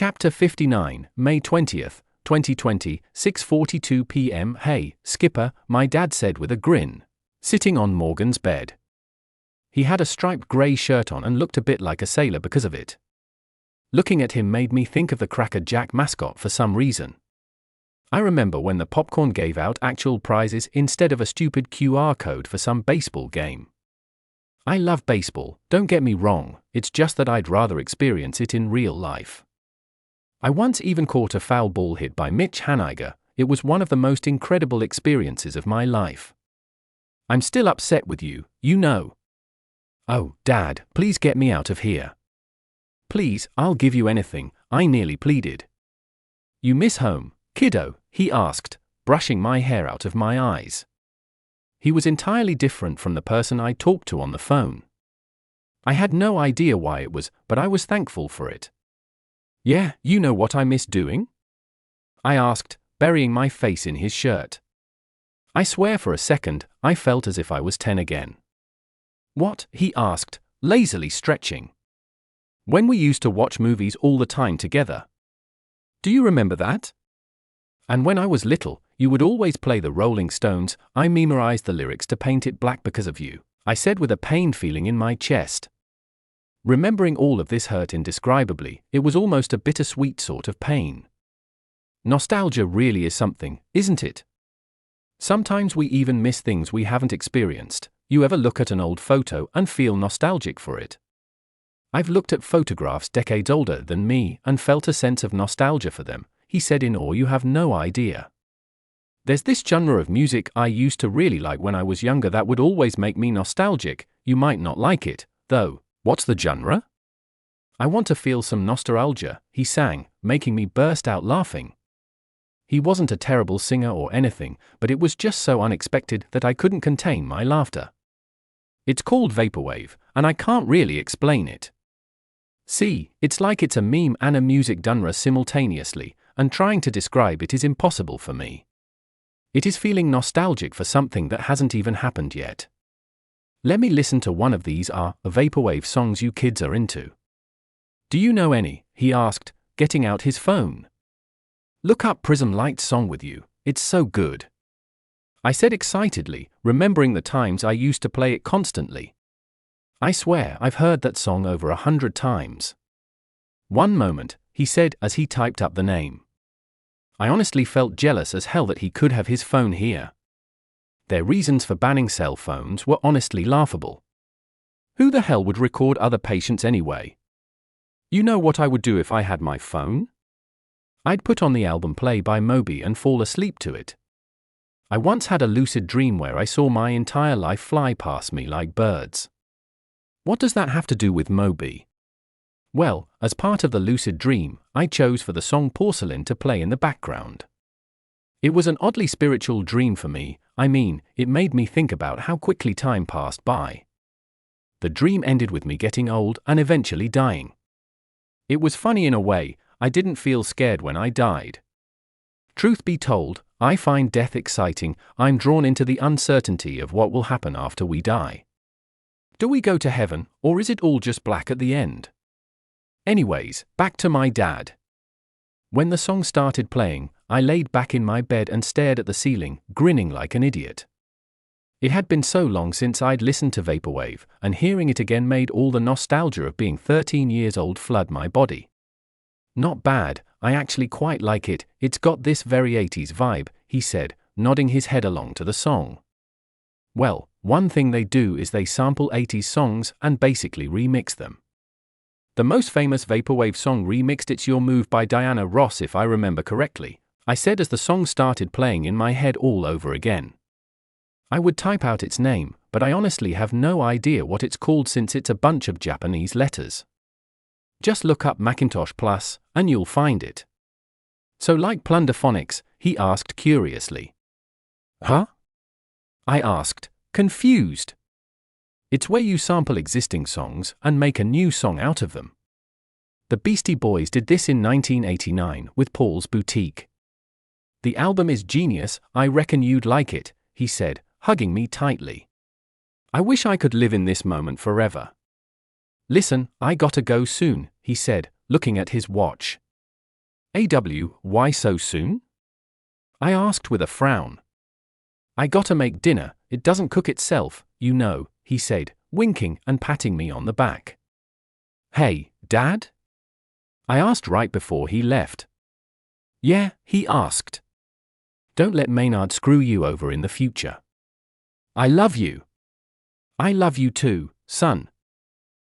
Chapter 59, May 20th, 2020, 6:42 p.m. Hey, Skipper, my dad said with a grin, sitting on Morgan's bed. He had a striped grey shirt on and looked a bit like a sailor because of it. Looking at him made me think of the Cracker Jack mascot for some reason. I remember when the popcorn gave out actual prizes instead of a stupid QR code for some baseball game. I love baseball, don't get me wrong, it's just that I'd rather experience it in real life. I once even caught a foul ball hit by Mitch Haniger. It was one of the most incredible experiences of my life. I'm still upset with you, you know. Oh, Dad, please get me out of here. Please, I'll give you anything, I nearly pleaded. You miss home, kiddo? He asked, brushing my hair out of my eyes. He was entirely different from the person I talked to on the phone. I had no idea why it was, but I was thankful for it. Yeah, you know what I miss doing? I asked, burying my face in his shirt. I swear for a second, I felt as if I was 10 again. What? He asked, lazily stretching. When we used to watch movies all the time together. Do you remember that? And when I was little, you would always play the Rolling Stones. I memorized the lyrics to Paint It Black because of you, I said with a pained feeling in my chest. Remembering all of this hurt indescribably. It was almost a bittersweet sort of pain. Nostalgia really is something, isn't it? Sometimes we even miss things we haven't experienced. You ever look at an old photo and feel nostalgic for it? I've looked at photographs decades older than me and felt a sense of nostalgia for them, he said in awe. You have no idea. There's this genre of music I used to really like when I was younger that would always make me nostalgic. You might not like it, though. What's the genre? I want to feel some nostalgia, he sang, making me burst out laughing. He wasn't a terrible singer or anything, but it was just so unexpected that I couldn't contain my laughter. It's called Vaporwave, and I can't really explain it. See, it's like it's a meme and a music genre simultaneously, and trying to describe it is impossible for me. It is feeling nostalgic for something that hasn't even happened yet. Let me listen to one of these Vaporwave songs you kids are into. Do you know any? He asked, getting out his phone. Look up Prism Light's song with you, it's so good. I said excitedly, remembering the times I used to play it constantly. I swear I've heard that song over 100 times. One moment, he said as he typed up the name. I honestly felt jealous as hell that he could have his phone here. Their reasons for banning cell phones were honestly laughable. Who the hell would record other patients anyway? You know what I would do if I had my phone? I'd put on the album Play by Moby and fall asleep to it. I once had a lucid dream where I saw my entire life fly past me like birds. What does that have to do with Moby? Well, as part of the lucid dream, I chose for the song Porcelain to play in the background. It was an oddly spiritual dream for me. I mean, it made me think about how quickly time passed by. The dream ended with me getting old and eventually dying. It was funny in a way. I didn't feel scared when I died. Truth be told, I find death exciting. I'm drawn into the uncertainty of what will happen after we die. Do we go to heaven, or is it all just black at the end? Anyways, back to my dad. When the song started playing, I laid back in my bed and stared at the ceiling, grinning like an idiot. It had been so long since I'd listened to Vaporwave, and hearing it again made all the nostalgia of being 13 years old flood my body. Not bad, I actually quite like it. It's got this very 80s vibe, he said, nodding his head along to the song. Well, one thing they do is they sample 80s songs and basically remix them. The most famous Vaporwave song remixed It's Your Move by Diana Ross if I remember correctly, I said as the song started playing in my head all over again. I would type out its name, but I honestly have no idea what it's called since it's a bunch of Japanese letters. Just look up Macintosh Plus, and you'll find it. So like Plunderphonics, he asked curiously. Huh? I asked, confused. It's where you sample existing songs and make a new song out of them. The Beastie Boys did this in 1989 with Paul's Boutique. The album is genius, I reckon you'd like it, he said, hugging me tightly. I wish I could live in this moment forever. Listen, I gotta go soon, he said, looking at his watch. Why so soon? I asked with a frown. I gotta make dinner, it doesn't cook itself, you know, he said, winking and patting me on the back. Hey, Dad? I asked right before he left. Yeah, he asked. Don't let Maynard screw you over in the future. I love you. I love you too, son.